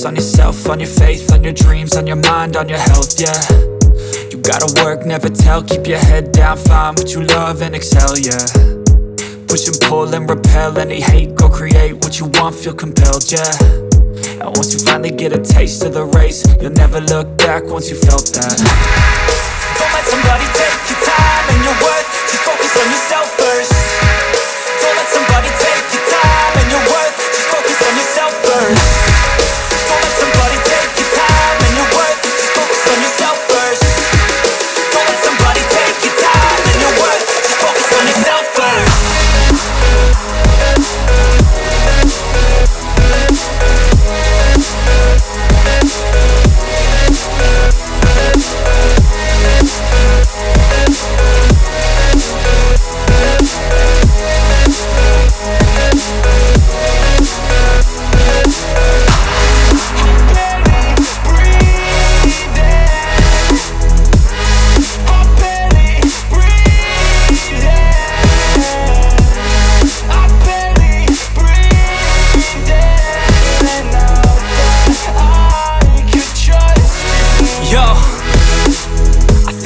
focus on yourself, on your faith, on your dreams, on your mind, on your health, yeah. You gotta work, never tell, keep your head down, find what you love and excel, yeah. Push and pull and repel any hate, go create what you want, feel compelled, yeah. And once you finally get a taste of the race, you'll never look back once you felt that. Don't let somebody take your time and your worth, just focus on yourself first. Don't let somebody take your time and your worth, just focus on yourself first. Don't let somebody take your time and your worth, just focus on yourself first. Don't let somebody take your time and your worth, just focus on yourself first.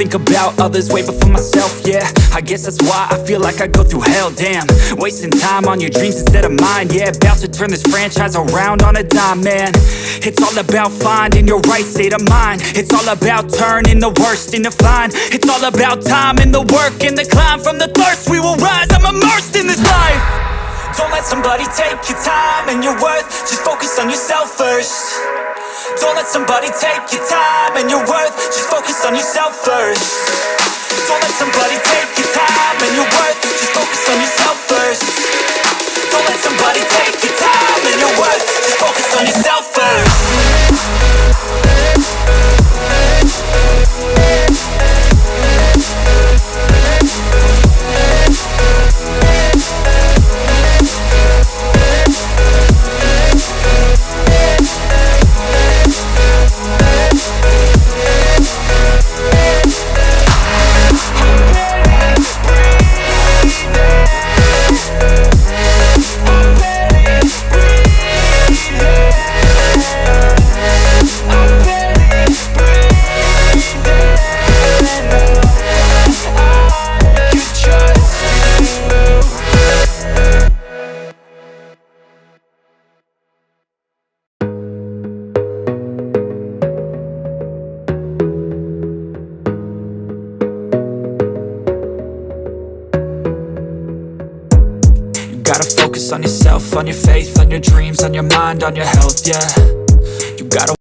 Think about others way before myself, yeah. I guess that's why I feel like I go through hell, damn. Wasting time on your dreams instead of mine, yeah. About to turn this franchise around on a dime, man. It's all about finding your right state of mind. It's all about turning the worst into fine. It's all about time and the work and the climb. From the thirst we will rise, I'm immersed in this life. Don't let somebody take your time and your worth, just focus on yourself first. Don't let somebody take your time and your worth, just focus on yourself first. Don't let somebody take your time and your worth, just focus on yourself first. Don't let somebody take your time and your worth, just focus on yourself first. Gotta focus on yourself, on your faith, on your dreams, on your mind, on your health, yeah. You gotta